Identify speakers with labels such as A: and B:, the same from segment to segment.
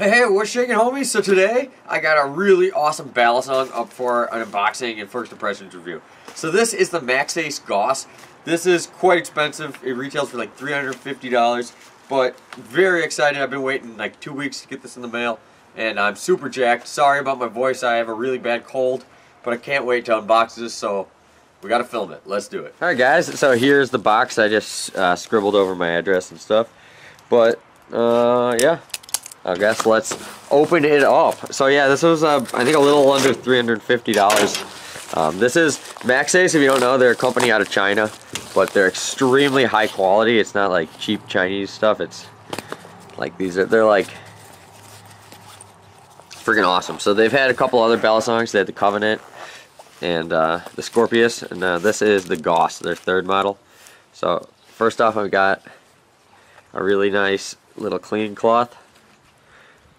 A: Hey, what's shaking, homies? So today, I got a really awesome Balisong up for an unboxing and first impressions review. So this is the Maxace Gauss. This is quite expensive. It retails for like $350, but very excited. I've been waiting like 2 weeks to get this in the mail, and I'm super jacked. Sorry about my voice. I have a really bad cold, but I can't wait to unbox this, so we gotta film it. Let's do it. Alright guys, so here's the box. I just scribbled over my address and stuff. But, yeah. I guess let's open it up. So yeah, this was, I think, a little under $350. This is Maxace. If you don't know, they're a company out of China, but they're extremely high quality. It's not like cheap Chinese stuff. It's like they're like freaking awesome. So they've had a couple other Balisongs. They had the Covenant and the Scorpius, and this is the Gauss, their third model. So first off, I've got a really nice little clean cloth.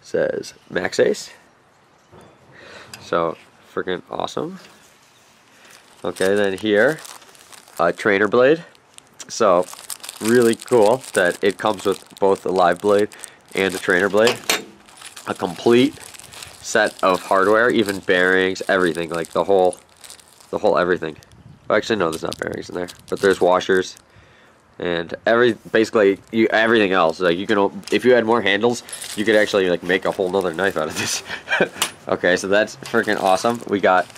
A: Says Maxace. So freaking awesome. Okay, then here, a trainer blade. So really cool that it comes with both a live blade and a trainer blade. A complete set of hardware, even bearings, everything, like the whole everything. Actually, no, there's not bearings in there, but there's washers. And basically everything else. Like you can, if you had more handles, you could actually like make a whole nother knife out of this. Okay, so that's freaking awesome. We got,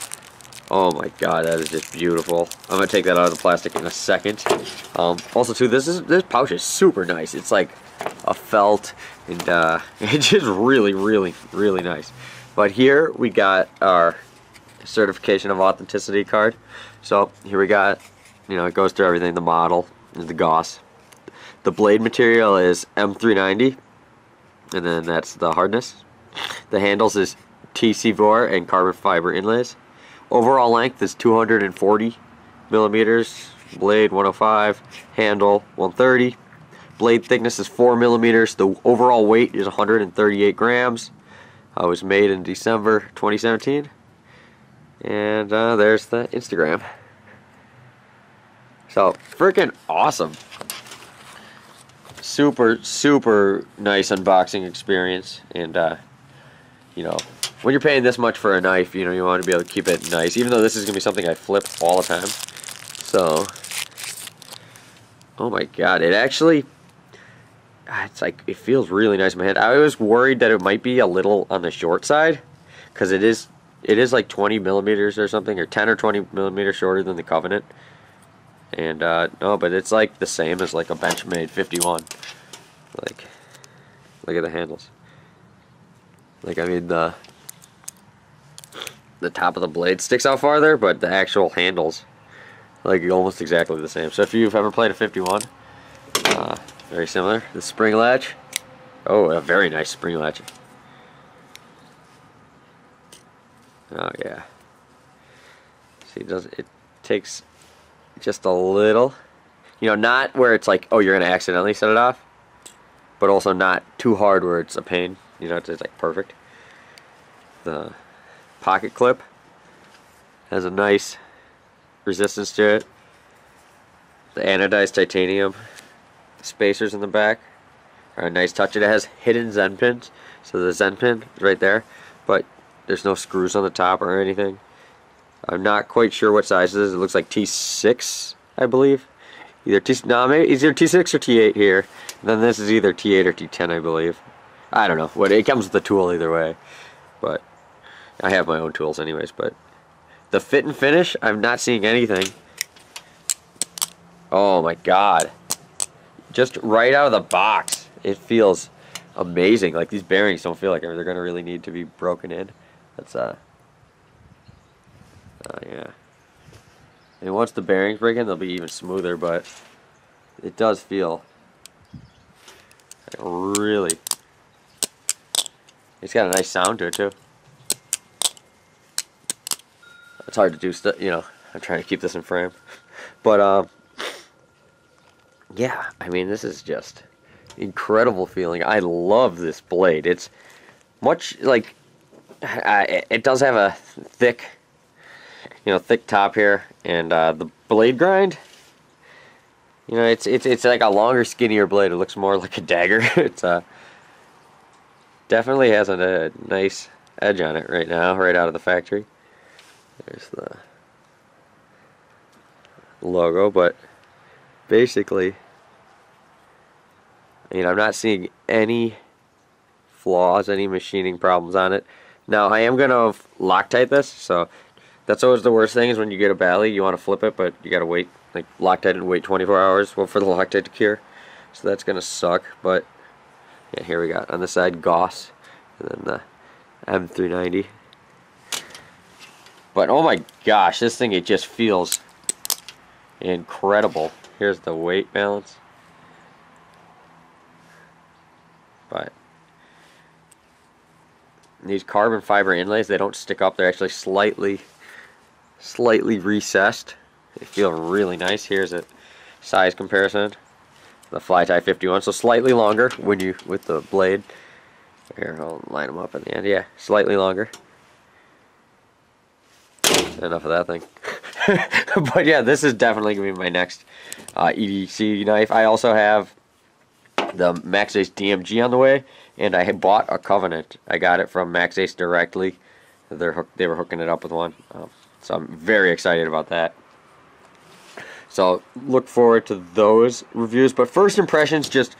A: oh my god, that is just beautiful. I'm gonna take that out of the plastic in a second. Also too, this pouch is super nice. It's like a felt, and it's just really nice. But here we got our certification of authenticity card. So here we got, you know, it goes through everything, the model. The Gauss. The blade material is M390, and then that's the hardness. The handles is TC4 and carbon fiber inlays. Overall length is 240 millimeters. Blade 105. Handle 130. Blade thickness is 4 millimeters. The overall weight is 138 grams. It was made in December 2017. And there's the Instagram. So, freaking awesome. Super nice unboxing experience. And, you know, when you're paying this much for a knife, you know, you want to be able to keep it nice. Even though this is going to be something I flip all the time. So, oh my god, it actually, it's like, it feels really nice in my hand. I was worried that it might be a little on the short side, because it is like 20 millimeters or something, or 10 or 20 millimeters shorter than the Covenant. And no, but it's like the same as like a Benchmade 51. Like, look at the handles. Like, I mean, the top of the blade sticks out farther, but the actual handles, like, almost exactly the same. So if you've ever played a 51, very similar. The spring latch, oh, a very nice spring latch. Oh yeah. See, it takes just a little, you know, not where it's like, oh, you're gonna accidentally set it off, but also not too hard where it's a pain, you know, it's like perfect. The pocket clip has a nice resistance to it. The anodized titanium spacers in the back are a nice touch. It has hidden Zen pins, so the Zen pin is right there, but there's no screws on the top or anything. I'm not quite sure what size it is. It looks like T6, I believe. Maybe it's either T6 or T8 here. And then this is either T8 or T10, I believe. I don't know. It comes with the tool either way. But I have my own tools anyways. But the fit and finish, I'm not seeing anything. Oh my god. Just right out of the box, it feels amazing. Like, these bearings don't feel like they're going to really need to be broken in. That's yeah. And once the bearings break in, they'll be even smoother, but it does feel like really. It's got a nice sound to it too. It's hard to do stuff, you know. I'm trying to keep this in frame, but yeah. I mean, this is just incredible feeling. I love this blade. It's much like it does have a thick, you know, thick top here, and the blade grind, you know, it's like a longer, skinnier blade. It looks more like a dagger. It's Definitely has a nice edge on it right now, right out of the factory. There's the logo, but basically, I mean, I'm not seeing any flaws, any machining problems on it. Now, I am going to Loctite this, so that's always the worst thing is when you get a Bali, you want to flip it, but you got to wait, like Loctite and wait 24 hours for the Loctite to cure. So that's going to suck, but yeah, here we got on the side Gauss, and then the M390. But oh my gosh, this thing, it just feels incredible. Here's the weight balance. But these carbon fiber inlays, they don't stick up. They're actually slightly recessed. They feel really nice. Here's a size comparison. The Fly Tie 51, so slightly longer when you with the blade. Here, I'll line them up at the end. Yeah, slightly longer. Enough of that thing. But yeah, this is definitely going to be my next EDC knife. I also have the Maxace DMG on the way, and I had bought a Covenant. I got it from Maxace directly. They were hooking it up with one. So I'm very excited about that. So look forward to those reviews. But first impressions, just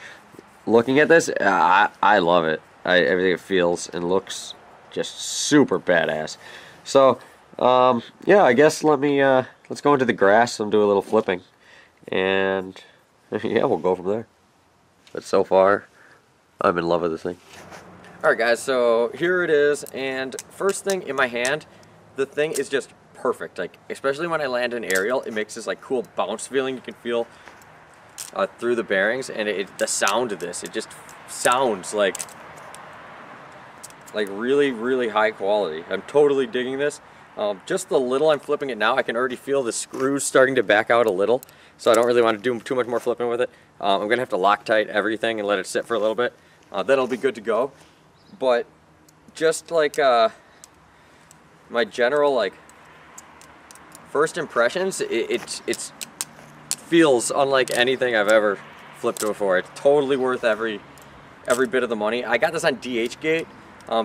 A: looking at this, I love it. Everything it feels and looks just super badass. So yeah, I guess let's go into the grass and do a little flipping, and yeah, we'll go from there. But so far, I'm in love with this thing. Alright guys, so here it is, and first thing in my hand, the thing is just perfect. Like, especially when I land an aerial, it makes this like cool bounce feeling you can feel through the bearings, and the sound of this, it just sounds like really high quality. I'm totally digging this. Just the little I'm flipping it now, I can already feel the screws starting to back out a little, so I don't really want to do too much more flipping with it. I'm going to have to Loctite everything and let it sit for a little bit. Then it'll be good to go. But just like my general like first impressions, it feels unlike anything I've ever flipped before. It's totally worth every bit of the money. I got this on DHgate.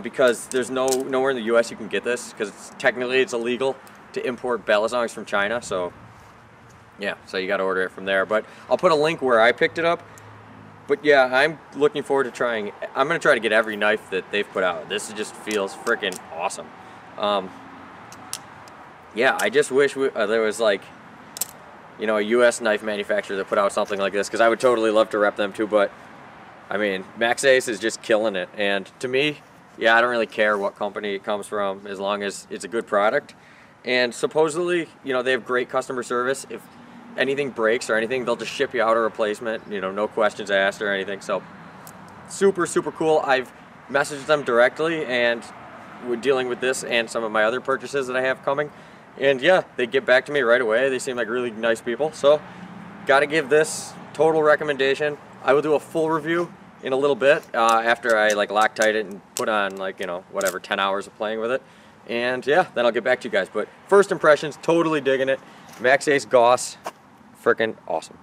A: Because there's nowhere in the U.S. you can get this, because technically it's illegal to import Balisongs from China, so yeah, so you got to order it from there. But I'll put a link where I picked it up. But yeah, I'm looking forward to trying. I'm going to try to get every knife that they've put out. This just feels freaking awesome. Yeah, I just wish there was like, you know, a U.S. knife manufacturer that put out something like this, because I would totally love to rep them too. But I mean, Maxace is just killing it, and to me, yeah, I don't really care what company it comes from as long as it's a good product. And supposedly, you know, they have great customer service. If anything breaks or anything, they'll just ship you out a replacement, you know, no questions asked or anything. So super cool. I've messaged them directly, and we're dealing with this and some of my other purchases that I have coming. And yeah, they get back to me right away. They seem like really nice people. So got to give this total recommendation. I will do a full review in a little bit after I like Loctite it and put on like, you know, whatever, 10 hours of playing with it. And yeah, then I'll get back to you guys. But first impressions, totally digging it. Maxace Gauss, freaking awesome.